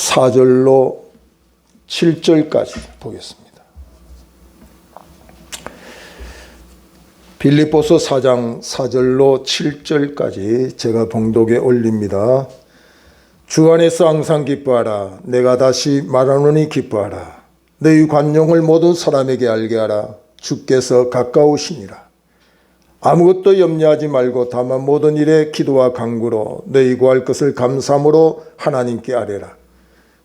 4절로 7절까지 보겠습니다. 빌립보서 4장 4절로 7절까지 제가 봉독에 올립니다. 주 안에서 항상 기뻐하라. 내가 다시 말하노니 기뻐하라. 너희 관용을 모든 사람에게 알게 하라. 주께서 가까우시니라. 아무것도 염려하지 말고 다만 모든 일에 기도와 간구로 너희 구할 것을 감사함으로 하나님께 아뢰라.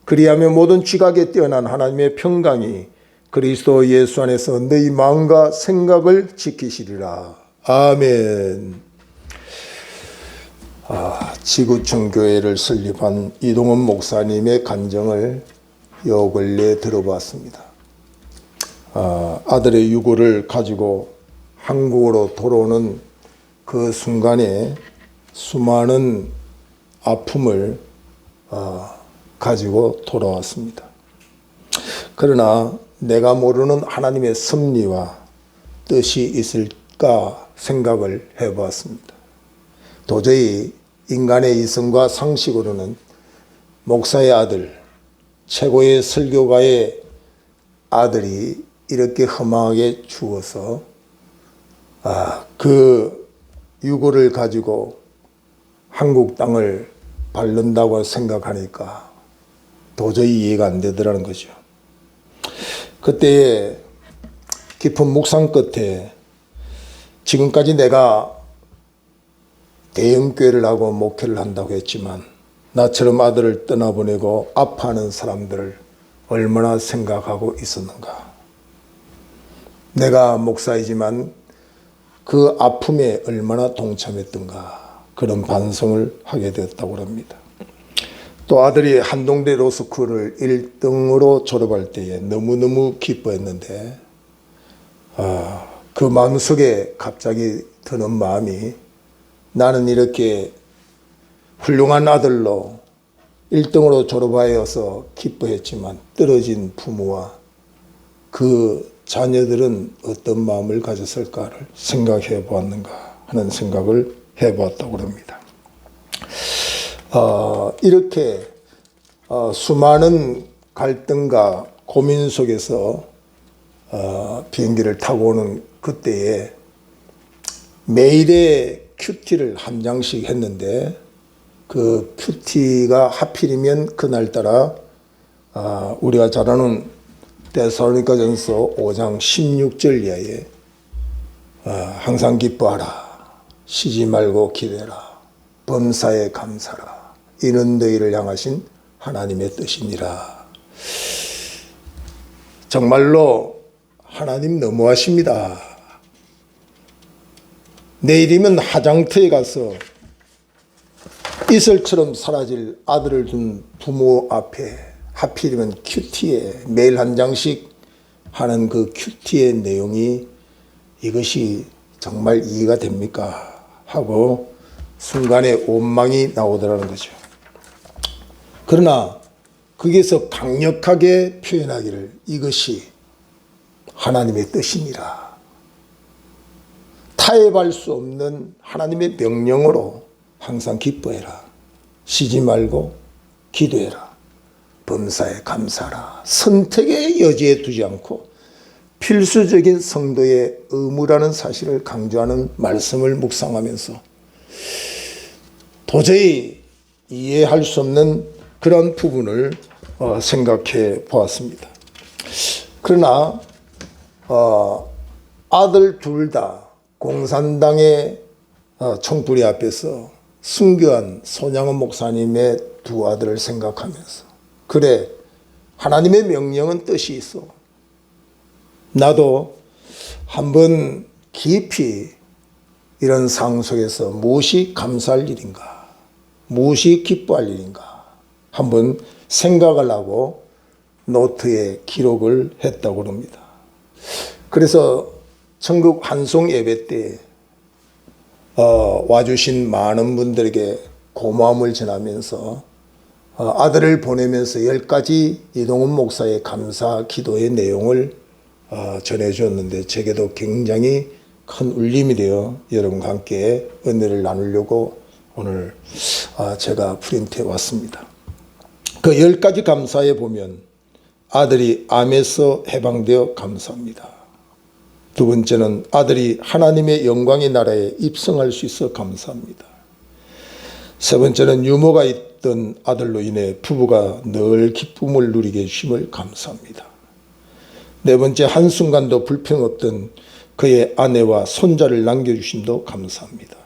그리하면 모든 지각에 뛰어난 하나님의 평강이 그리스도 예수 안에서 너희 마음과 생각을 지키시리라. 아멘. 지구촌 교회를 설립한 이동원 목사님의 간증을 요 근래 들어봤습니다. 아들의 유고를 가지고 한국으로 돌아오는 그 순간에 수많은 아픔을 가지고 돌아왔습니다. 그러나 내가 모르는 하나님의 섭리와 뜻이 있을까 생각을 해보았습니다. 도저히 인간의 이성과 상식으로는 목사의 아들, 최고의 설교가의 아들이 이렇게 허망하게 죽어서 그 유고를 가지고 한국 땅을 밟는다고 생각하니까 도저히 이해가 안 되더라는 거죠. 그때의 깊은 묵상 끝에 지금까지 내가 대형교회를 하고 목회를 한다고 했지만 나처럼 아들을 떠나보내고 아파하는 사람들을 얼마나 생각하고 있었는가. 내가 목사이지만 그 아픔에 얼마나 동참했던가 그런 반성을 하게 되었다고 합니다. 또 아들이 한동대 로스쿨을 1등으로 졸업할 때에 너무너무 기뻐했는데 그 마음속에 갑자기 드는 마음이 나는 이렇게 훌륭한 아들로 1등으로 졸업하여서 기뻐했지만 떨어진 부모와 그 자녀들은 어떤 마음을 가졌을까를 생각해 보았는가 하는 생각을 해 보았다고 합니다. 이렇게 수많은 갈등과 고민 속에서 비행기를 타고 오는 그때에 매일의 큐티를 한 장씩 했는데 그 큐티가 하필이면 그날따라 우리가 잘 아는 데살로니가전서 5장 16절 이하에 항상 기뻐하라. 쉬지 말고 기도해라. 범사에 감사라. 이는 너희를 향하신 하나님의 뜻이니라. 정말로 하나님 너무하십니다. 내일이면 화장터에 가서 이슬처럼 사라질 아들을 둔 부모 앞에 하필이면 큐티에 매일 한 장씩 하는 그 큐티의 내용이 이것이 정말 이해가 됩니까? 하고 순간에 원망이 나오더라는 거죠. 그러나 거기에서 강력하게 표현하기를 이것이 하나님의 뜻이니라. 타협할 수 없는 하나님의 명령으로 항상 기뻐해라. 쉬지 말고 기도해라. 범사에 감사하라. 선택의 여지에 두지 않고 필수적인 성도의 의무라는 사실을 강조하는 말씀을 묵상하면서 도저히 이해할 수 없는 그런 부분을 생각해 보았습니다. 그러나 아들 둘 다 공산당의 총부리 앞에서 순교한 손양원 목사님의 두 아들을 생각하면서 그래, 하나님의 명령은 뜻이 있어. 나도 한번 깊이 이런 상황 속에서 무엇이 감사할 일인가, 무엇이 기뻐할 일인가 한번 생각을 하고 노트에 기록을 했다고 합니다. 그래서 천국 환송 예배 때 와주신 많은 분들에게 고마움을 전하면서 아들을 보내면서 10가지 이동훈 목사의 감사 기도의 내용을 전해주었는데 제게도 굉장히 큰 울림이 되어 여러분과 함께 은혜를 나누려고 오늘 제가 프린트해 왔습니다. 그 10가지 감사에 보면 아들이 암에서 해방되어 감사합니다. 두 번째는 아들이 하나님의 영광의 나라에 입성할 수 있어 감사합니다. 세 번째는 유모가 있던 아들로 인해 부부가 늘 기쁨을 누리게 해주심을 감사합니다. 네 번째, 한순간도 불평 없던 그의 아내와 손자를 남겨주심도 감사합니다.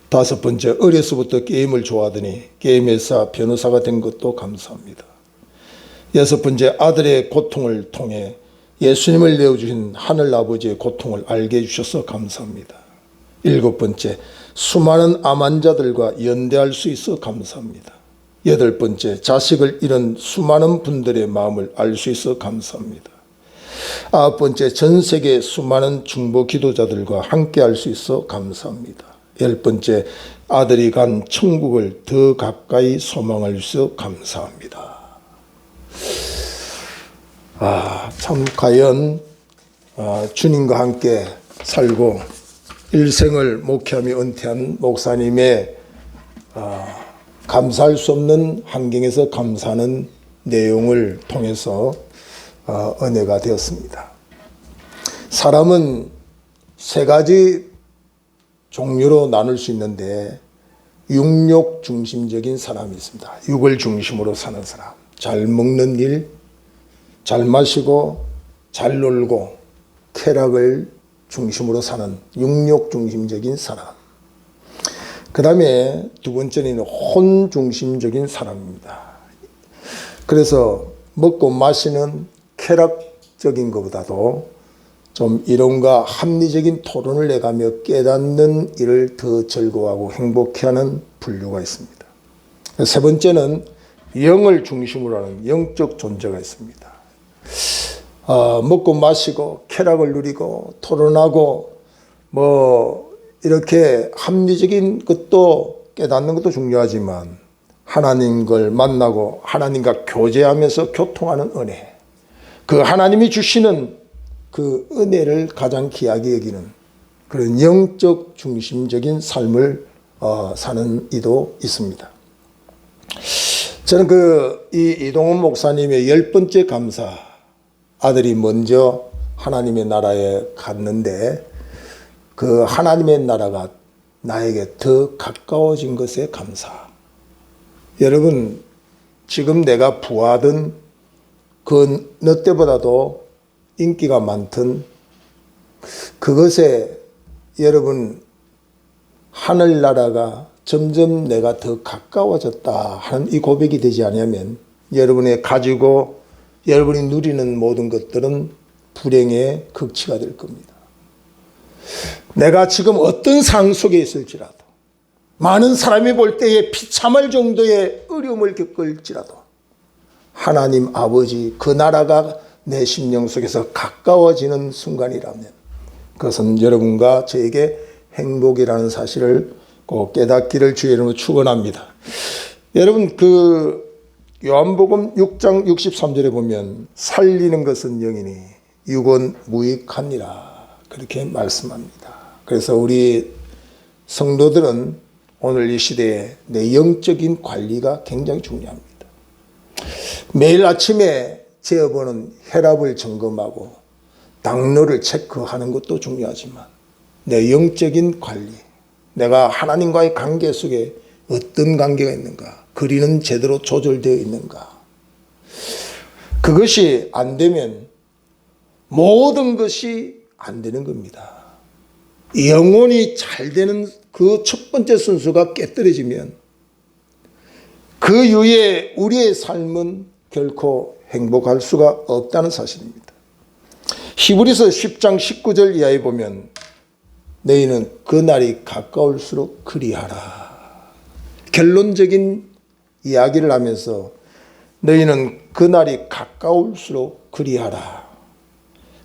다섯 번째, 어려서부터 게임을 좋아하더니 게임회사 변호사가 된 것도 감사합니다. 여섯 번째, 아들의 고통을 통해 예수님을 내어주신 하늘아버지의 고통을 알게 해주셔서 감사합니다. 일곱 번째, 수많은 암 환자들과 연대할 수 있어 감사합니다. 여덟 번째, 자식을 잃은 수많은 분들의 마음을 알 수 있어 감사합니다. 아홉 번째, 전 세계 수많은 중보 기도자들과 함께 할 수 있어 감사합니다. 열 번째, 아들이 간 천국을 더 가까이 소망할 수 있어 감사합니다. 참 과연 주님과 함께 살고 일생을 목회하며 은퇴한 목사님의 감사할 수 없는 환경에서 감사하는 내용을 통해서 은혜가 되었습니다. 사람은 세 가지 종류로 나눌 수 있는데 육욕 중심적인 사람이 있습니다. 육을 중심으로 사는 사람, 잘 먹는 일, 잘 마시고 잘 놀고 쾌락을 중심으로 사는 육욕 중심적인 사람. 그 다음에 두 번째는 혼 중심적인 사람입니다. 그래서 먹고 마시는 쾌락적인 것보다도 좀 이론과 합리적인 토론을 해가며 깨닫는 일을 더 즐거워하고 행복해하는 분류가 있습니다. 세 번째는 영을 중심으로 하는 영적 존재가 있습니다. 먹고 마시고 쾌락을 누리고 토론하고 이렇게 합리적인 것도 깨닫는 것도 중요하지만 하나님을 만나고 하나님과 교제하면서 교통하는 은혜, 그 하나님이 주시는 그 은혜를 가장 귀하게 여기는 그런 영적 중심적인 삶을 사는 이도 있습니다. 저는 이동훈 목사님의 10번째 감사, 아들이 먼저 하나님의 나라에 갔는데 그 하나님의 나라가 나에게 더 가까워진 것에 감사. 여러분, 지금 내가 부하든 그 너 때보다도 인기가 많든 그것에 여러분 하늘나라가 점점 내가 더 가까워졌다 하는 이 고백이 되지 않으면 여러분이 가지고 여러분이 누리는 모든 것들은 불행의 극치가 될 겁니다. 내가 지금 어떤 상황 속에 있을지라도 많은 사람이 볼 때에 비참할 정도의 어려움을 겪을지라도 하나님 아버지 그 나라가 내 심령 속에서 가까워지는 순간이라면 그것은 여러분과 저에게 행복이라는 사실을 꼭 깨닫기를 주의 이름으로 축원합니다. 여러분 요한복음 6장 63절에 보면 살리는 것은 영이니 육은 무익하니라 그렇게 말씀합니다. 그래서 우리 성도들은 오늘 이 시대에 내 영적인 관리가 굉장히 중요합니다. 매일 아침에 재어보는 혈압을 점검하고 당뇨를 체크하는 것도 중요하지만 내 영적인 관리, 내가 하나님과의 관계 속에 어떤 관계가 있는가, 거리는 제대로 조절되어 있는가, 그것이 안 되면 모든 것이 안 되는 겁니다. 영혼이 잘 되는 그 첫 번째 순서가 깨뜨려지면 그 이후에 우리의 삶은 결코 행복할 수가 없다는 사실입니다. 히브리서 10장 19절 이하에 보면 너희는 그 날이 가까울수록 그리하라. 결론적인 이야기를 하면서 너희는 그 날이 가까울수록 그리하라.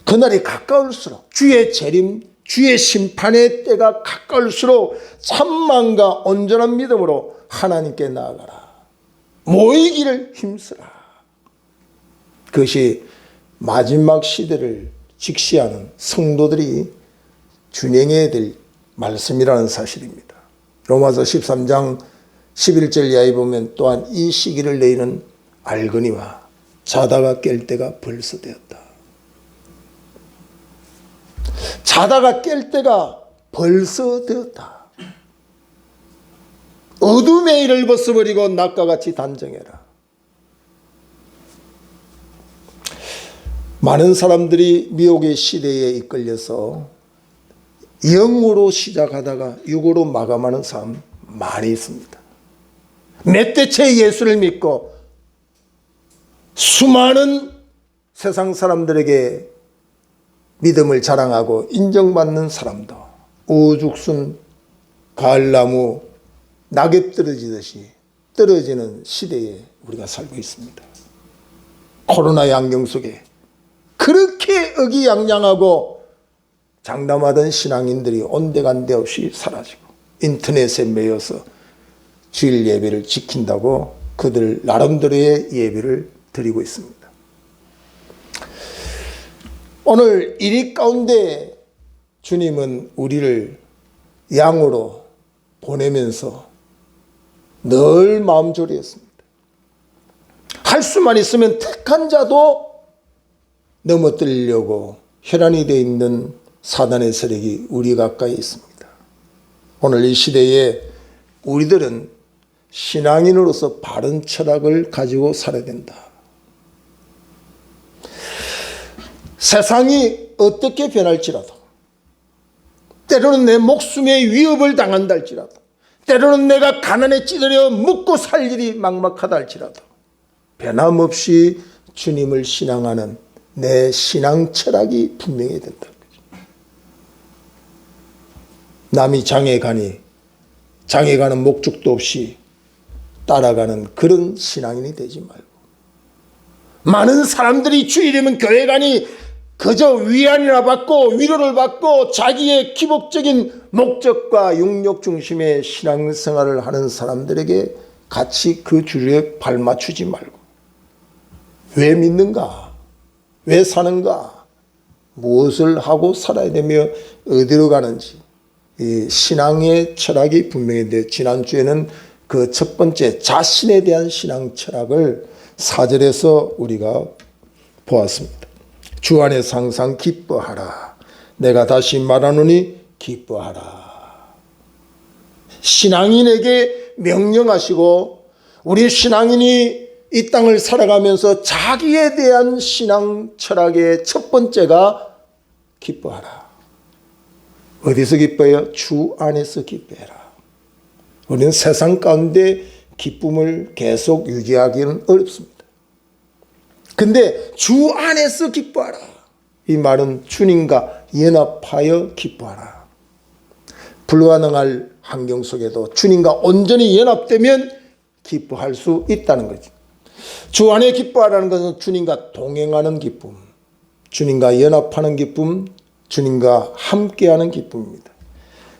그 날이 가까울수록 주의 재림, 주의 심판의 때가 가까울수록 참만과 온전한 믿음으로 하나님께 나아가라. 모이기를 힘쓰라. 그것이 마지막 시대를 직시하는 성도들이 준행해야 될 말씀이라는 사실입니다. 로마서 13장 11절 이하에 보면 또한 이 시기를 너희는 알거니와 자다가 깰 때가 벌써 되었다. 자다가 깰 때가 벌써 되었다. 어둠의 일을 벗어버리고 낮과 같이 단정해라. 많은 사람들이 미혹의 시대에 이끌려서 영으로 시작하다가 육으로 마감하는 사람 많이 있습니다. 몇 대째 예수를 믿고 수많은 세상 사람들에게 믿음을 자랑하고 인정받는 사람도 오죽순 가을나무 낙엽 떨어지듯이 떨어지는 시대에 우리가 살고 있습니다. 코로나의 안경 속에 그렇게 의기양양하고 장담하던 신앙인들이 온데간데 없이 사라지고 인터넷에 매여서 주일 예배를 지킨다고 그들 나름대로의 예배를 드리고 있습니다. 오늘 이 가운데 주님은 우리를 양으로 보내면서 늘 마음 졸이었습니다. 할 수만 있으면 택한 자도 넘어뜨리려고 혈안이 되어 있는 사단의 세력이 우리 가까이 있습니다. 오늘 이 시대에 우리들은 신앙인으로서 바른 철학을 가지고 살아야 된다. 세상이 어떻게 변할지라도, 때로는 내 목숨에 위협을 당한다 할지라도, 때로는 내가 가난에 찌들여 먹고 살 일이 막막하다 할지라도 변함없이 주님을 신앙하는 내 신앙 철학이 분명해야 된다. 남이 장에 가니 장에 가는 목적도 없이 따라가는 그런 신앙인이 되지 말고, 많은 사람들이 주일이면 교회 가니 그저 위안이나 받고 위로를 받고 자기의 기복적인 목적과 육력 중심의 신앙생활을 하는 사람들에게 같이 그 주류에 발맞추지 말고, 왜 믿는가? 왜 사는가? 무엇을 하고 살아야 되며 어디로 가는지, 이 신앙의 철학이 분명한데, 지난주에는 그 첫 번째 자신에 대한 신앙 철학을 4절에서 우리가 보았습니다. 주 안에서 항상 기뻐하라. 내가 다시 말하노니 기뻐하라. 신앙인에게 명령하시고, 우리 신앙인이 이 땅을 살아가면서 자기에 대한 신앙 철학의 첫 번째가 기뻐하라. 어디서 기뻐해요? 주 안에서 기뻐해라. 우리는 세상 가운데 기쁨을 계속 유지하기는 어렵습니다. 근데 주 안에서 기뻐하라. 이 말은 주님과 연합하여 기뻐하라. 불가능할 환경 속에도 주님과 온전히 연합되면 기뻐할 수 있다는 거지. 주 안에 기뻐하라는 것은 주님과 동행하는 기쁨, 주님과 연합하는 기쁨, 주님과 함께하는 기쁨입니다.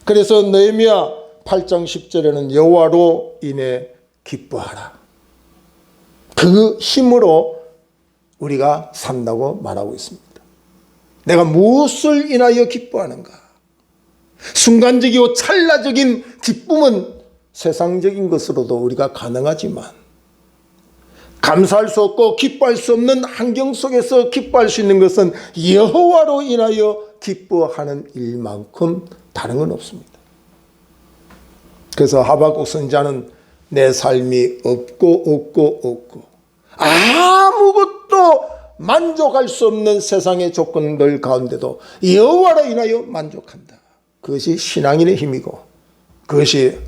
그래서 느헤미야 8장 10절에는 여호와로 인해 기뻐하라. 그 힘으로 우리가 산다고 말하고 있습니다. 내가 무엇을 인하여 기뻐하는가? 순간적이고 찰나적인 기쁨은 세상적인 것으로도 우리가 가능하지만, 감사할 수 없고 기뻐할 수 없는 환경 속에서 기뻐할 수 있는 것은 여호와로 인하여 기뻐하는 일만큼 다른 건 없습니다. 그래서 하박국 선지자는 내 삶이 없고 아무것도 만족할 수 없는 세상의 조건들 가운데도 여호와로 인하여 만족한다. 그것이 신앙인의 힘이고, 그것이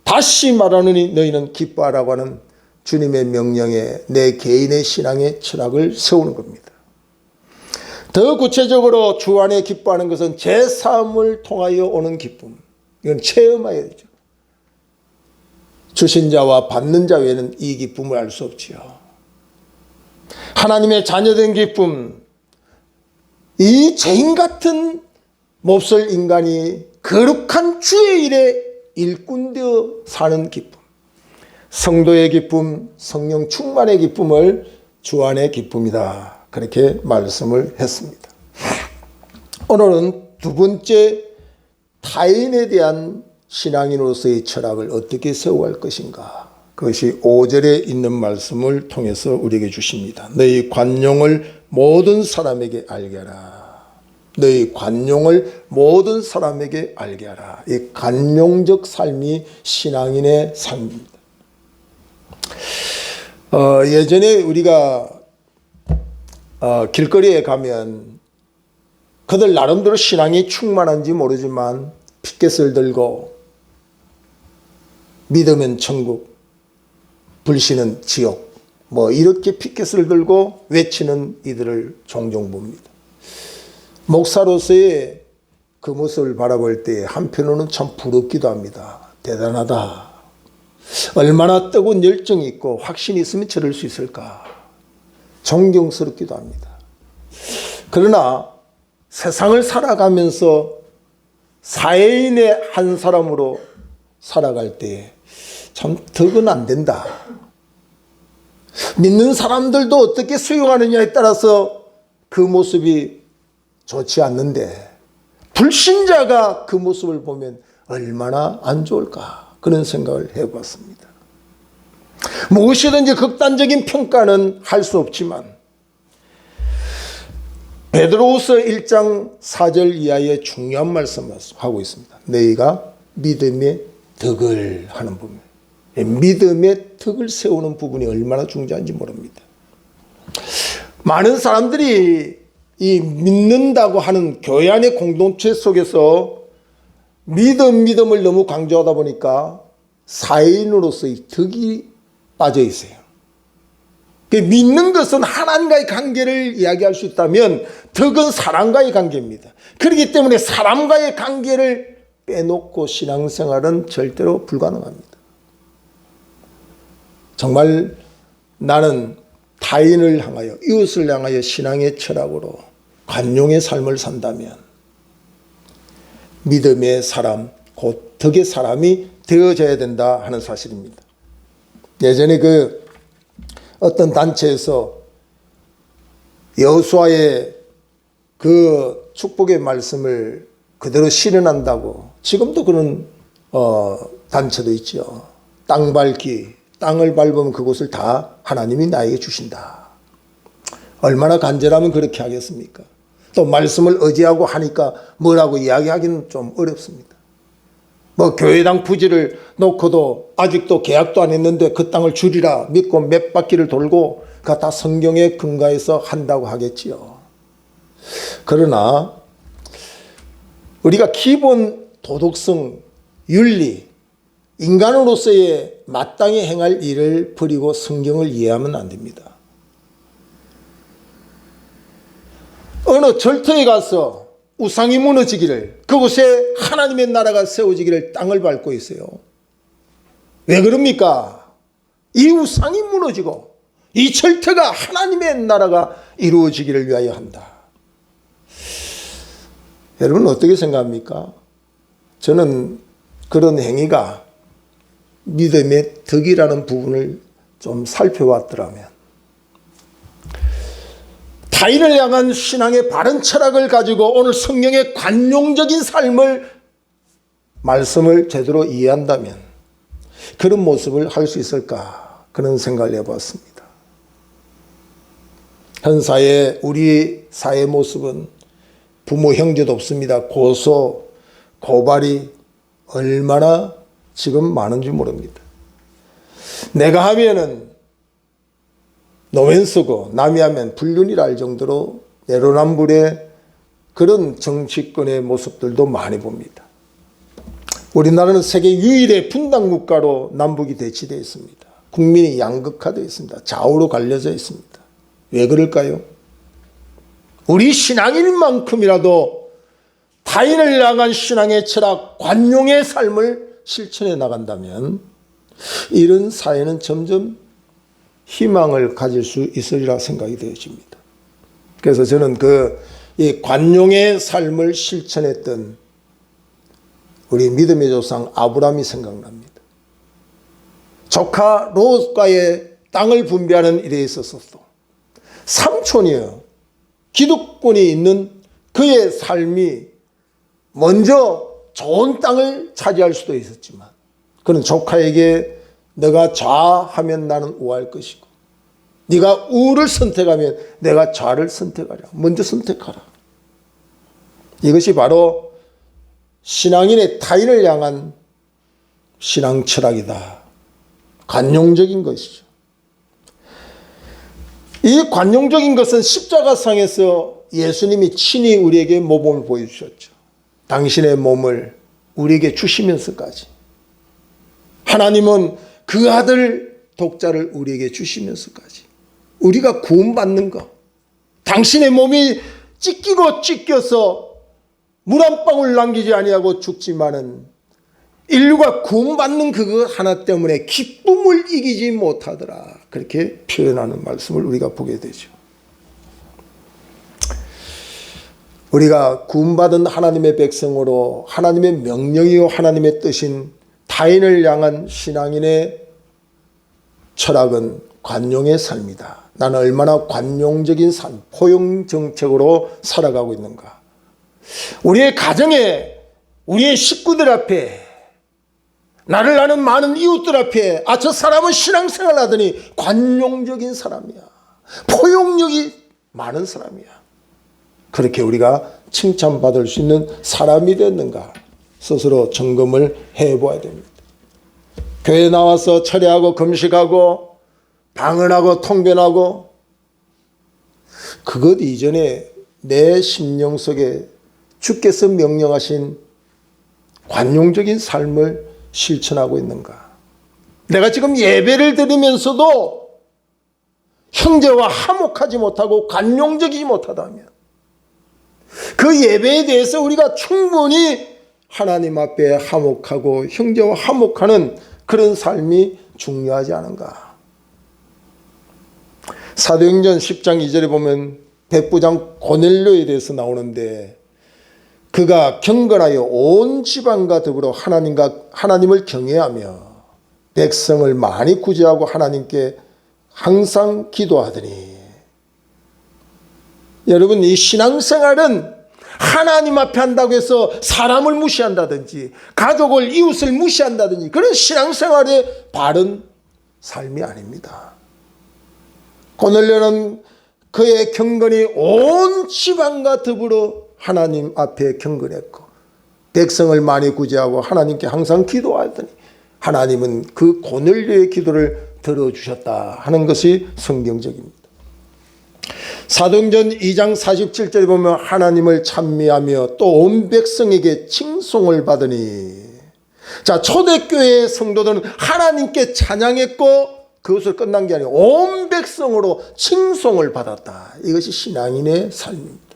다시 말하느니 너희는 기뻐하라고 하는 주님의 명령에 내 개인의 신앙의 철학을 세우는 겁니다. 더 구체적으로 주 안에 기뻐하는 것은 제사함을 통하여 오는 기쁨. 이건 체험해야 되죠. 주신 자와 받는 자 외에는 이 기쁨을 알 수 없지요. 하나님의 자녀된 기쁨, 이 죄인 같은 몹쓸 인간이 거룩한 주의 일에 일꾼되어 사는 기쁨, 성도의 기쁨, 성령 충만의 기쁨을 주 안의 기쁨이다. 그렇게 말씀을 했습니다. 오늘은 두 번째, 타인에 대한 신앙인으로서의 철학을 어떻게 세워갈 것인가, 그것이 5절에 있는 말씀을 통해서 우리에게 주십니다. 너희 관용을 모든 사람에게 알게 하라. 너희 관용을 모든 사람에게 알게 하라. 이 관용적 삶이 신앙인의 삶입니다. 예전에 우리가 길거리에 가면 그들 나름대로 신앙이 충만한지 모르지만 피켓을 들고 믿으면 천국, 불신은 지옥, 이렇게 피켓을 들고 외치는 이들을 종종 봅니다. 목사로서의 그 모습을 바라볼 때 한편으로는 참 부럽기도 합니다. 대단하다. 얼마나 뜨거운 열정이 있고 확신이 있으면 저럴 수 있을까. 존경스럽기도 합니다. 그러나 세상을 살아가면서 사회인의 한 사람으로 살아갈 때 참 덕은 안 된다. 믿는 사람들도 어떻게 수용하느냐에 따라서 그 모습이 좋지 않는데 불신자가 그 모습을 보면 얼마나 안 좋을까 그런 생각을 해봤습니다. 무엇이든지 극단적인 평가는 할 수 없지만 베드로후서 1장 4절 이하의 중요한 말씀을 하고 있습니다. 너희가 믿음의 덕을 하는 부분, 믿음의 덕을 세우는 부분이 얼마나 중요한지 모릅니다. 많은 사람들이 이 믿는다고 하는 교회 안의 공동체 속에서 믿음을 너무 강조하다 보니까 사회인으로서의 덕이 빠져 있어요. 믿는 것은 하나님과의 관계를 이야기할 수 있다면 덕은 사람과의 관계입니다. 그렇기 때문에 사람과의 관계를 빼놓고 신앙생활은 절대로 불가능합니다. 정말 나는 타인을 향하여 이웃을 향하여 신앙의 철학으로 관용의 삶을 산다면 믿음의 사람 곧 덕의 사람이 되어져야 된다 하는 사실입니다. 예전에 어떤 단체에서 여호수아의 그 축복의 말씀을 그대로 실현한다고 지금도 그런 단체도 있죠. 땅 밟기, 땅을 밟으면 그곳을 다 하나님이 나에게 주신다. 얼마나 간절하면 그렇게 하겠습니까? 또 말씀을 의지하고 하니까 뭐라고 이야기하기는 좀 어렵습니다. 교회당 부지를 놓고도 아직도 계약도 안 했는데 그 땅을 주리라 믿고 몇 바퀴를 돌고 그가 다 성경에 근거해서 한다고 하겠지요. 그러나 우리가 기본 도덕성, 윤리, 인간으로서의 마땅히 행할 일을 버리고 성경을 이해하면 안 됩니다. 어느 절터에 가서 우상이 무너지기를, 그곳에 하나님의 나라가 세워지기를 땅을 밟고 있어요. 왜 그럽니까? 이 우상이 무너지고 이 절터가 하나님의 나라가 이루어지기를 위하여 한다. 여러분 어떻게 생각합니까? 저는 그런 행위가 믿음의 덕이라는 부분을 좀 살펴봤더라면 타인을 향한 신앙의 바른 철학을 가지고 오늘 성경의 관용적인 말씀을 제대로 이해한다면 그런 모습을 할 수 있을까 그런 생각을 해봤습니다. 현사의 우리 사회 모습은 부모 형제도 없습니다. 고소, 고발이 얼마나 지금 많은지 모릅니다. 내가 하면은 노면 쓰고 남이 하면 불륜이라 할 정도로 내로남불의 그런 정치권의 모습들도 많이 봅니다. 우리나라는 세계 유일의 분단 국가로 남북이 대치되어 있습니다. 국민이 양극화되어 있습니다. 좌우로 갈려져 있습니다. 왜 그럴까요? 우리 신앙인만큼이라도 타인을 향한 신앙의 철학, 관용의 삶을 실천해 나간다면 이런 사회는 점점 희망을 가질 수 있으리라 생각이 되어집니다. 그래서 저는 이 관용의 삶을 실천했던 우리 믿음의 조상 아브라함이 생각납니다. 조카 롯과의 땅을 분배하는 일에 있어서도 삼촌이요, 기득권이 있는 그의 삶이 먼저 좋은 땅을 차지할 수도 있었지만 그는 조카에게 네가 좌하면 나는 우할 것이고 네가 우를 선택하면 내가 좌를 선택하라. 먼저 선택하라. 이것이 바로 신앙인의 타인을 향한 신앙 철학이다. 관용적인 것이죠. 이 관용적인 것은 십자가상에서 예수님이 친히 우리에게 모범을 보여주셨죠. 당신의 몸을 우리에게 주시면서까지. 하나님은 그 아들 독자를 우리에게 주시면서까지. 우리가 구원받는 것. 당신의 몸이 찢겨서 물 한 방울 남기지 아니하고 죽지만은 인류가 구원받는 그거 하나 때문에 기쁨을 이기지 못하더라. 그렇게 표현하는 말씀을 우리가 보게 되죠. 우리가 구원받은 하나님의 백성으로 하나님의 명령이요 하나님의 뜻인 타인을 향한 신앙인의 철학은 관용의 삶이다. 나는 얼마나 관용적인 삶, 포용 정책으로 살아가고 있는가. 우리의 가정에, 우리의 식구들 앞에, 나를 아는 많은 이웃들 앞에 저 사람은 신앙생활 하더니 관용적인 사람이야. 포용력이 많은 사람이야. 그렇게 우리가 칭찬받을 수 있는 사람이 됐는가 스스로 점검을 해봐야 됩니다. 교회 나와서 철회하고 금식하고 방언하고 통변하고 그것 이전에 내 심령 속에 주께서 명령하신 관용적인 삶을 실천하고 있는가? 내가 지금 예배를 드리면서도 형제와 화목하지 못하고 관용적이지 못하다면 그 예배에 대해서 우리가 충분히 하나님 앞에 화목하고 형제와 화목하는 그런 삶이 중요하지 않은가? 사도행전 10장 2절에 보면 백부장 고넬료에 대해서 나오는데 그가 경건하여 온 지방과 더불어 하나님을 경외하며 백성을 많이 구제하고 하나님께 항상 기도하더니. 여러분, 이 신앙생활은 하나님 앞에 한다고 해서 사람을 무시한다든지 가족을 이웃을 무시한다든지 그런 신앙생활의 바른 삶이 아닙니다. 고넬료는 그의 경건이 온 지방과 더불어 하나님 앞에 경건했고 백성을 많이 구제하고 하나님께 항상 기도하더니 하나님은 그 고넬료의 기도를 들어주셨다 하는 것이 성경적입니다. 사도행전 2장 47절에 보면 하나님을 찬미하며 또 온 백성에게 칭송을 받으니. 자, 초대교회의 성도들은 하나님께 찬양했고 그것을 끝난 게 아니고 온 백성으로 칭송을 받았다. 이것이 신앙인의 삶입니다.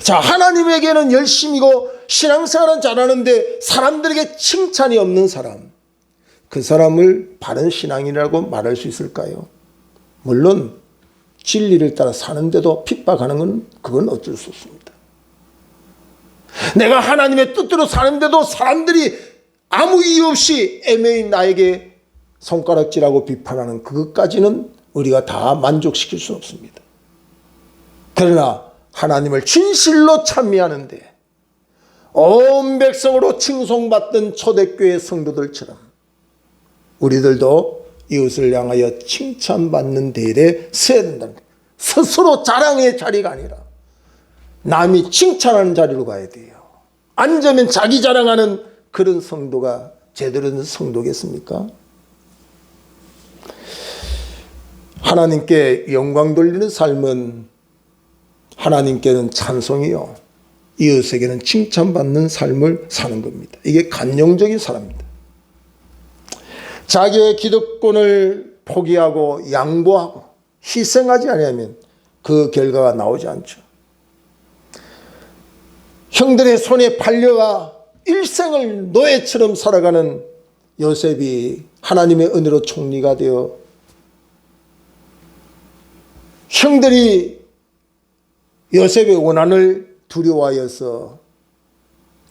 자, 하나님에게는 열심이고 신앙생활은 잘하는데 사람들에게 칭찬이 없는 사람, 그 사람을 바른 신앙인이라고 말할 수 있을까요? 물론 진리를 따라 사는데도 핍박하는 건 그건 어쩔 수 없습니다. 내가 하나님의 뜻대로 사는데도 사람들이 아무 이유 없이 애매히 나에게 손가락질하고 비판하는 그것까지는 우리가 다 만족시킬 수 없습니다. 그러나 하나님을 진실로 찬미하는데 온 백성으로 칭송받던 초대교회 성도들처럼 우리들도 이웃을 향하여 칭찬받는 대에 서야 된다는 거예요. 스스로 자랑의 자리가 아니라 남이 칭찬하는 자리로 가야 돼요. 앉으면 자기 자랑하는 그런 성도가 제대로 된 성도겠습니까? 하나님께 영광 돌리는 삶은 하나님께는 찬송이요 이웃에게는 칭찬받는 삶을 사는 겁니다. 이게 관용적인 사람입니다. 자기의 기득권을 포기하고 양보하고 희생하지 않으면 그 결과가 나오지 않죠. 형들의 손에 팔려가 일생을 노예처럼 살아가는 요셉이 하나님의 은혜로 총리가 되어 형들이 요셉의 원한을 두려워하여서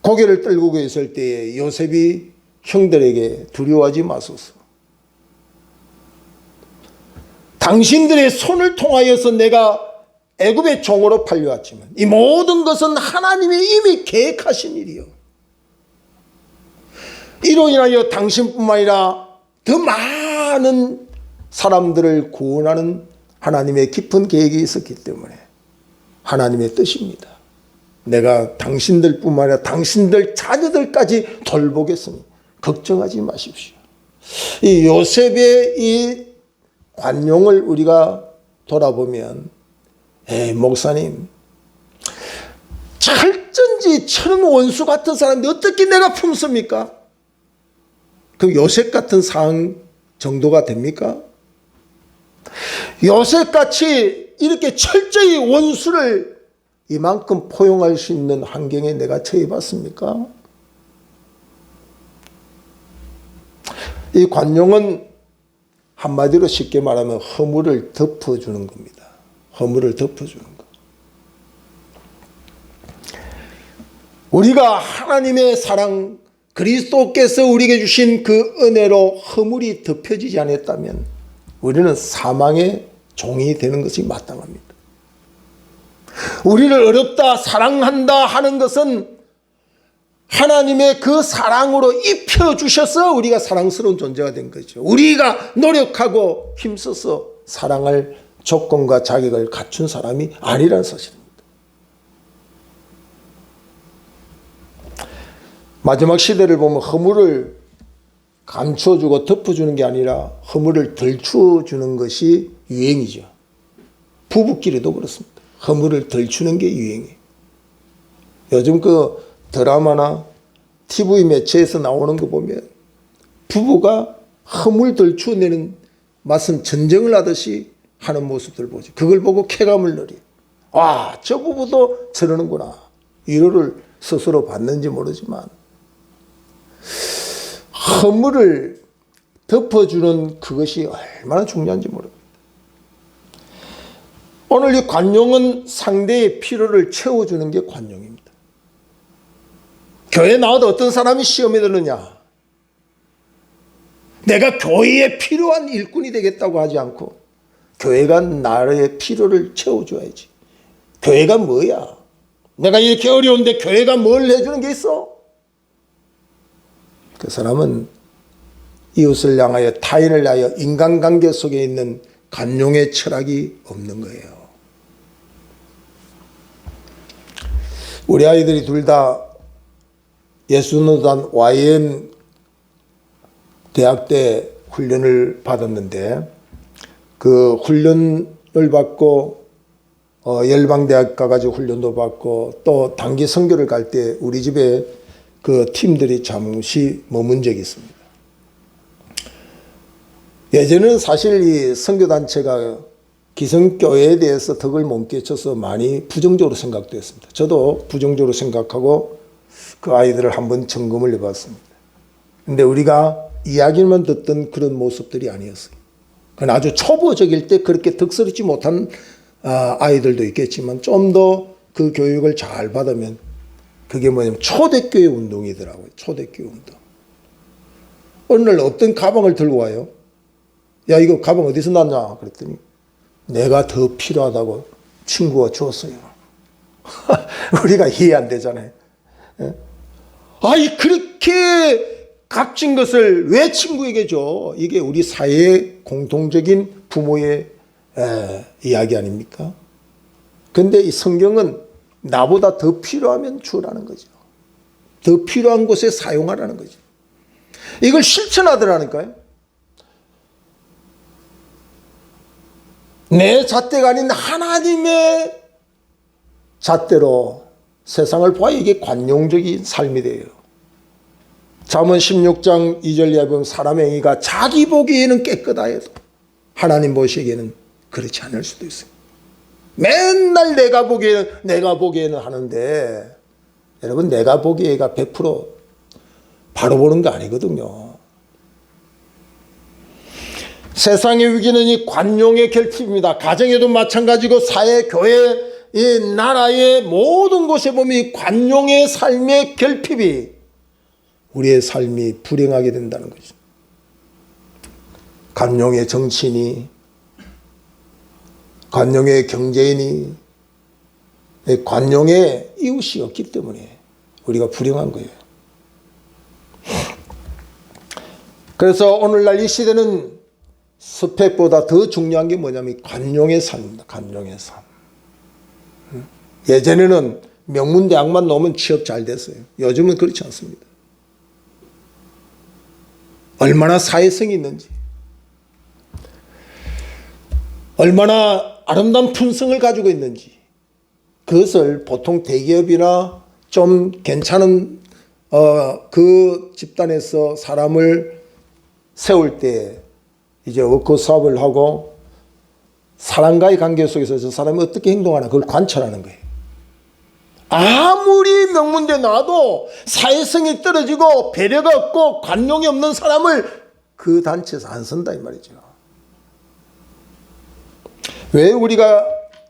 고개를 떨구고 있을 때에 요셉이 형들에게 두려워하지 마소서. 당신들의 손을 통하여서 내가 애굽의 종으로 팔려왔지만 이 모든 것은 하나님이 이미 계획하신 일이요. 이로 인하여 당신뿐만 아니라 더 많은 사람들을 구원하는 하나님의 깊은 계획이 있었기 때문에 하나님의 뜻입니다. 내가 당신들뿐만 아니라 당신들 자녀들까지 돌보겠으니 걱정하지 마십시오. 이 요셉의 이 관용을 우리가 돌아보면, 목사님, 철전지 천은 원수 같은 사람인데 어떻게 내가 품습니까? 그 요셉 같은 상황 정도가 됩니까? 요셉같이 이렇게 철저히 원수를 이만큼 포용할 수 있는 환경에 내가 처해봤습니까? 이 관용은 한마디로 쉽게 말하면 허물을 덮어주는 겁니다. 허물을 덮어주는 것. 우리가 하나님의 사랑, 그리스도께서 우리에게 주신 그 은혜로 허물이 덮여지지 않았다면 우리는 사망의 종이 되는 것이 마땅합니다. 우리를 어렵다, 사랑한다 하는 것은 하나님의 그 사랑으로 입혀주셔서 우리가 사랑스러운 존재가 된 거죠. 우리가 노력하고 힘써서 사랑할 조건과 자격을 갖춘 사람이 아니라는 사실입니다. 마지막 시대를 보면 허물을 감춰주고 덮어주는 게 아니라 허물을 덜추어주는 것이 유행이죠. 부부끼리도 그렇습니다. 허물을 덜추는 게 유행이에요. 요즘 그 드라마나 TV 매체에서 나오는 거 보면 부부가 허물 덜추어내는 맛은 전쟁을 하듯이 하는 모습들 보죠. 그걸 보고 쾌감을 누려요. 와, 저 부부도 저러는구나. 위로를 스스로 받는지 모르지만 허물을 덮어주는 그것이 얼마나 중요한지 모릅니다. 오늘 이 관용은 상대의 필요를 채워주는 게 관용입니다. 교회 나와도 어떤 사람이 시험에 들느냐? 내가 교회에 필요한 일꾼이 되겠다고 하지 않고 교회가 나의 필요를 채워줘야지. 교회가 뭐야? 내가 이렇게 어려운데 교회가 뭘 해주는 게 있어? 그 사람은 이웃을 향하여, 타인을 향하여 인간관계 속에 있는 관용의 철학이 없는 거예요. 우리 아이들이 둘 다 예수노단 YM 대학 때 훈련을 받았는데 그 훈련을 받고 열방대학 가가지고 훈련도 받고 또 단기 선교를 갈 때 우리 집에 그 팀들이 잠시 머문 적이 있습니다. 예전에는 사실 이 선교단체가 기성교회에 대해서 덕을 못 끼쳐서 많이 부정적으로 생각되었습니다. 저도 부정적으로 생각하고 그 아이들을 한번 점검을 해봤습니다. 근데 우리가 이야기만 듣던 그런 모습들이 아니었어요. 그건 아주 초보적일 때 그렇게 덕스럽지 못한 아이들도 있겠지만 좀 더 그 교육을 잘 받으면 그게 뭐냐면 초대교회 운동이더라고요. 초대교회 운동. 어느 날 어떤 가방을 들고 와요. 야, 이거 가방 어디서 났냐? 그랬더니 내가 더 필요하다고 친구가 주었어요. 우리가 이해 안 되잖아요. 아이, 그렇게 값진 것을 왜 친구에게 줘? 이게 우리 사회의 공통적인 부모의 이야기 아닙니까? 근데 이 성경은 나보다 더 필요하면 주라는 거죠. 더 필요한 곳에 사용하라는 거죠. 이걸 실천하더라니까요. 내 잣대가 아닌 하나님의 잣대로 세상을 보아 이게 관용적인 삶이 돼요. 잠언 16장 2절 이하에 보면 사람의 행위가 자기 보기에는 깨끗하 해도 하나님 보시기에는 그렇지 않을 수도 있어요. 맨날 내가 보기에는 하는데 여러분, 내가 보기에가 100% 바로 보는 거 아니거든요. 세상의 위기는 이 관용의 결핍입니다. 가정에도 마찬가지고 사회, 교회, 이 나라의 모든 곳에 보면 이 관용의 삶의 결핍이 우리의 삶이 불행하게 된다는 거죠. 관용의 정치인이, 관용의 경제인이, 관용의 이웃이 없기 때문에 우리가 불행한 거예요. 그래서 오늘날 이 시대는 스펙보다 더 중요한 게 뭐냐면 관용의 삶입니다. 관용의 삶. 예전에는 명문대학만 나오면 취업 잘 됐어요. 요즘은 그렇지 않습니다. 얼마나 사회성이 있는지, 얼마나 아름다운 품성을 가지고 있는지, 그것을 보통 대기업이나 좀 괜찮은 그 집단에서 사람을 세울 때 이제 워크숍을 하고 사람과의 관계 속에서 저 사람이 어떻게 행동하나 그걸 관찰하는 거예요. 아무리 명문대 나와도 사회성이 떨어지고 배려가 없고 관용이 없는 사람을 그 단체에서 안 쓴다 이 말이죠. 왜 우리가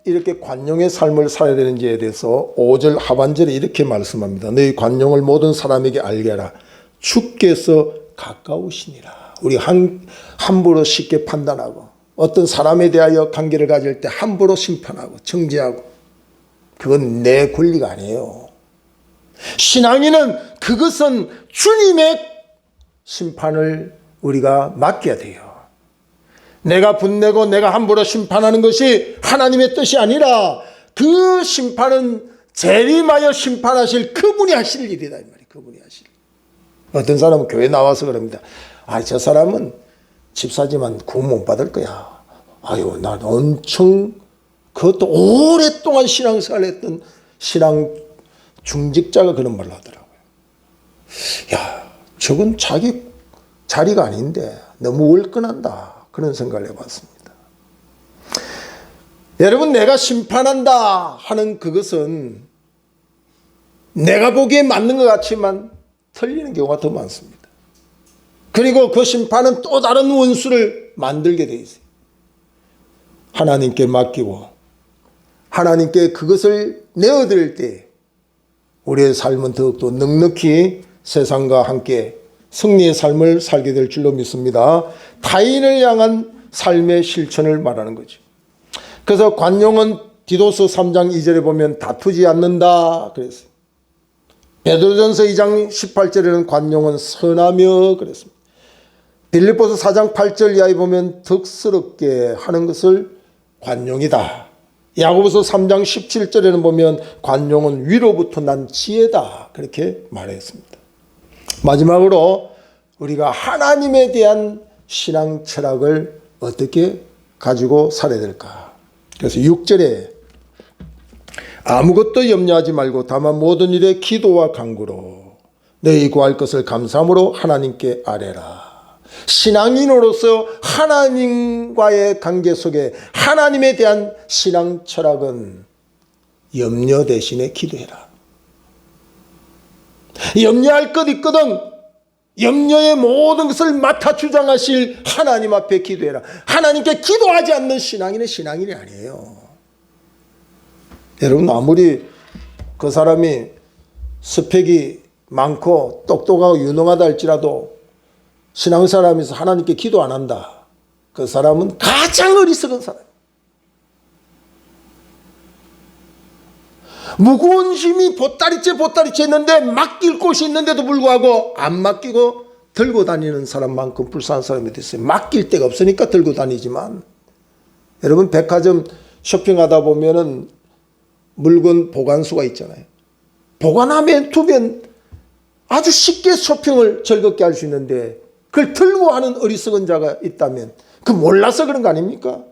이렇게 관용의 삶을 살아야 되는지에 대해서 5절 하반절에 이렇게 말씀합니다. 너희 관용을 모든 사람에게 알게 하라. 주께서 가까우시니라. 우리 함부로 쉽게 판단하고 어떤 사람에 대하여 관계를 가질 때 함부로 심판하고 정죄하고 그건 내 권리가 아니에요. 신앙인은 그것은 주님의 심판을 우리가 맡겨야 돼요. 내가 분내고 내가 함부로 심판하는 것이 하나님의 뜻이 아니라 그 심판은 재림하여 심판하실 그분이 하실 일이다 이 말이에요. 그분이 하실 일. 어떤 사람은 교회 나와서 그럽니다. 저 사람은 집사지만 구원 못 받을 거야. 난 엄청 그것도 오랫동안 신앙생활을 했던 신앙 중직자가 그런 말을 하더라고요. 저건 자기 자리가 아닌데 너무 월권한다. 그런 생각을 해봤습니다. 여러분, 내가 심판한다 하는 그것은 내가 보기에 맞는 것 같지만 틀리는 경우가 더 많습니다. 그리고 그 심판은 또 다른 원수를 만들게 돼 있어요. 하나님께 맡기고 하나님께 그것을 내어드릴 때 우리의 삶은 더욱더 넉넉히 세상과 함께 승리의 삶을 살게 될 줄로 믿습니다. 타인을 향한 삶의 실천을 말하는 거죠. 그래서 관용은 디도서 3장 2절에 보면 다투지 않는다 그랬어요. 베드로전서 2장 18절에는 관용은 선하며 그랬습니다. 빌립보서 4장 8절 이하에 보면 덕스럽게 하는 것을 관용이다. 야고보서 3장 17절에는 보면 관용은 위로부터 난 지혜다 그렇게 말했습니다. 마지막으로 우리가 하나님에 대한 신앙 철학을 어떻게 가지고 살아야 될까? 그래서 6절에 아무것도 염려하지 말고 다만 모든 일에 기도와 간구로 너희 구할 것을 감사함으로 하나님께 아뢰라. 신앙인으로서 하나님과의 관계 속에 하나님에 대한 신앙 철학은 염려 대신에 기도해라. 염려할 것 있거든 염려의 모든 것을 맡아 주장하실 하나님 앞에 기도해라. 하나님께 기도하지 않는 신앙인은 신앙인이 아니에요. 여러분, 아무리 그 사람이 스펙이 많고 똑똑하고 유능하다 할지라도 신앙사람에서 하나님께 기도 안 한다. 그 사람은 가장 어리석은 사람. 무거운 짐이 보따리째 있는데 맡길 곳이 있는데도 불구하고 안 맡기고 들고 다니는 사람만큼 불쌍한 사람이 됐어요. 맡길 데가 없으니까 들고 다니지만 여러분, 백화점 쇼핑하다 보면은 물건 보관수가 있잖아요. 보관함에 두면 아주 쉽게 쇼핑을 즐겁게 할 수 있는데 그걸 들고 하는 어리석은 자가 있다면 그 몰라서 그런 거 아닙니까?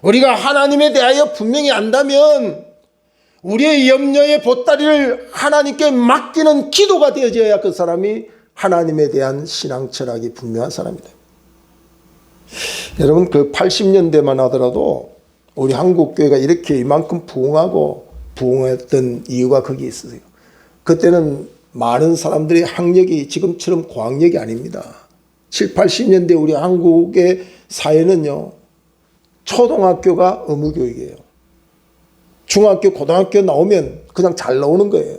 우리가 하나님에 대하여 분명히 안다면 우리의 염려의 보따리를 하나님께 맡기는 기도가 되어져야 그 사람이 하나님에 대한 신앙 철학이 분명한 사람이다. 여러분, 그 80년대만 하더라도 우리 한국교회가 이렇게 이만큼 부흥했던 이유가 거기에 있어요. 그때는 많은 사람들의 학력이 지금처럼 고학력이 아닙니다. 7, 80년대 우리 한국의 사회는요, 초등학교가 의무교육이에요. 중학교, 고등학교 나오면 그냥 잘 나오는 거예요.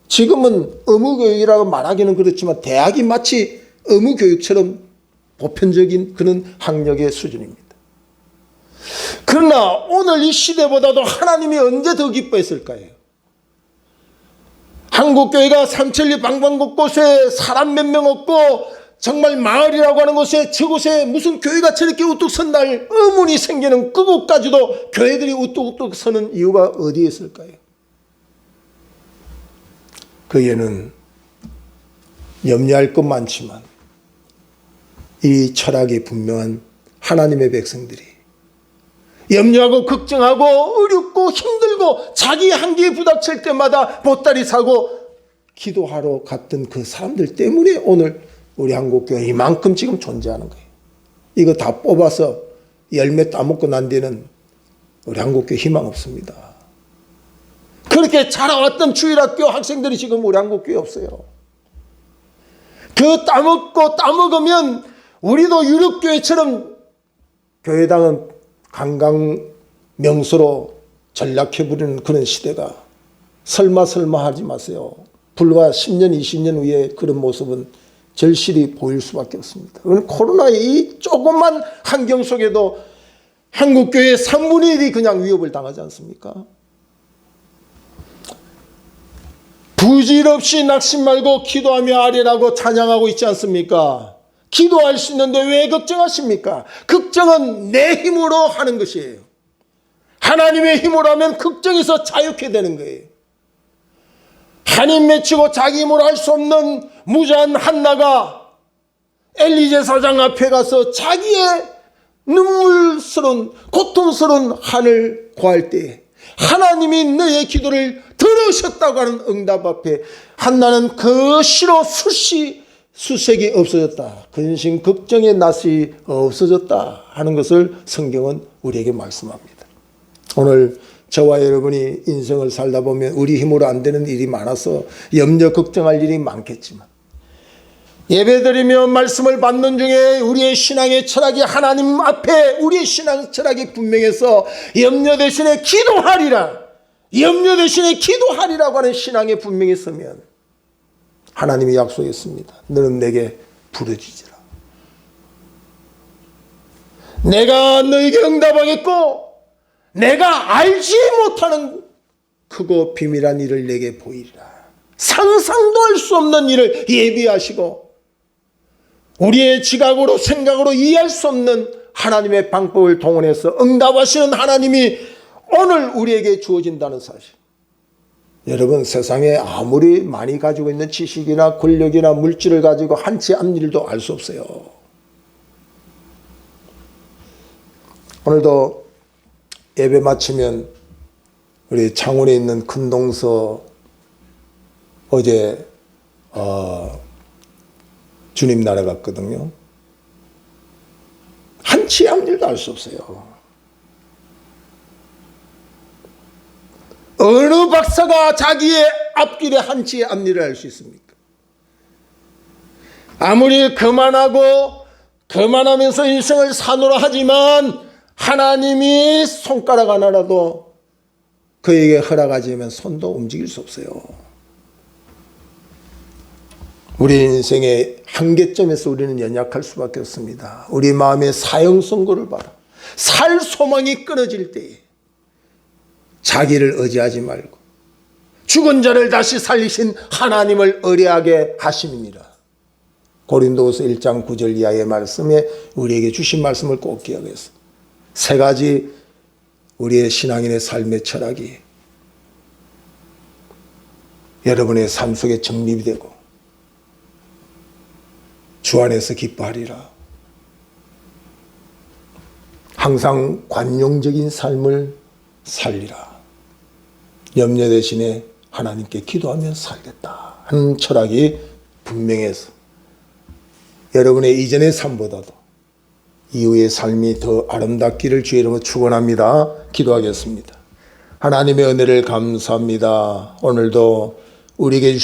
지금은 의무교육이라고 말하기는 그렇지만 대학이 마치 의무교육처럼 보편적인 그런 학력의 수준입니다. 그러나 오늘 이 시대보다도 하나님이 언제 더 기뻐했을까요? 한국교회가 삼천리 방방곳곳에 사람 몇 명 없고 정말 마을이라고 하는 곳에 저곳에 무슨 교회가 저렇게 우뚝 선 날 의문이 생기는 그곳까지도 교회들이 우뚝우뚝 서는 이유가 어디에 있을까요? 그에는 염려할 것 많지만 이 철학이 분명한 하나님의 백성들이 염려하고 걱정하고 어렵고 힘들고 자기 한계에 부닥칠 때마다 보따리 사고 기도하러 갔던 그 사람들 때문에 오늘 우리 한국교회 이만큼 지금 존재하는 거예요. 이거 다 뽑아서 열매 따먹고 난 뒤는 우리 한국교회 희망 없습니다. 그렇게 자라왔던 주일학교 학생들이 지금 우리 한국교회 없어요. 그 따먹으면 우리도 유럽교회처럼 교회당은 관광 명소로 전락해버리는 그런 시대가 설마 하지 마세요. 불과 10년 20년 후에 그런 모습은 절실히 보일 수밖에 없습니다. 코로나의 이 조그만 환경 속에도 한국교회의 3분의 1이 그냥 위협을 당하지 않습니까? 부질없이 낙심 말고 기도하며 아뢰라고 찬양하고 있지 않습니까? 기도할 수 있는데 왜 걱정하십니까? 걱정은 내 힘으로 하는 것이에요. 하나님의 힘으로 하면 걱정에서 자유케 되는 거예요. 한입 맺히고 자기 힘으로 할 수 없는 무자한 한나가 엘리제 사장 앞에 가서 자기의 눈물스러운 고통스러운 한을 구할 때 하나님이 너의 기도를 들으셨다고 하는 응답 앞에 한나는 그 시로 수색이 없어졌다. 근심 걱정의 낯이 없어졌다 하는 것을 성경은 우리에게 말씀합니다. 오늘 저와 여러분이 인생을 살다 보면 우리 힘으로 안 되는 일이 많아서 염려 걱정할 일이 많겠지만 예배드리며 말씀을 받는 중에 우리의 신앙의 철학이 하나님 앞에 우리의 신앙 철학이 분명해서 염려 대신에 기도하리라, 염려 대신에 기도하리라고 하는 신앙에 분명히 서면 하나님이 약속했습니다. 너는 내게 부르짖으라. 내가 너에게 응답하겠고 내가 알지 못하는 크고 비밀한 일을 내게 보이리라. 상상도 할 수 없는 일을 예비하시고 우리의 지각으로 생각으로 이해할 수 없는 하나님의 방법을 동원해서 응답하시는 하나님이 오늘 우리에게 주어진다는 사실. 여러분, 세상에 아무리 많이 가지고 있는 지식이나 권력이나 물질을 가지고 한치 앞일도 알 수 없어요. 오늘도 예배 마치면 우리 창원에 있는 큰 동서 어제 주님 날아갔거든요. 한치 앞일도 알 수 없어요. 어느 박사가 자기의 앞길에 한치의 앞일을 알 수 있습니까? 아무리 그만하면서 인생을 사노라 하지만 하나님이 손가락 하나라도 그에게 허락하지 않으면 손도 움직일 수 없어요. 우리 인생의 한계점에서 우리는 연약할 수밖에 없습니다. 우리 마음의 사형 선고를 봐라. 살 소망이 끊어질 때에 자기를 의지하지 말고 죽은 자를 다시 살리신 하나님을 의뢰하게 하심이니라. 고린도후서 1장 9절 이하의 말씀에 우리에게 주신 말씀을 꼭 기억해서 세 가지 우리의 신앙인의 삶의 철학이 여러분의 삶 속에 정립이 되고 주 안에서 기뻐하리라. 항상 관용적인 삶을 살리라. 염려 대신에 하나님께 기도하며 살겠다 하는 철학이 분명해서 여러분의 이전의 삶보다도 이후의 삶이 더 아름답기를 주의 이름으로 축원합니다. 기도하겠습니다. 하나님의 은혜를 감사합니다. 오늘도 우리에게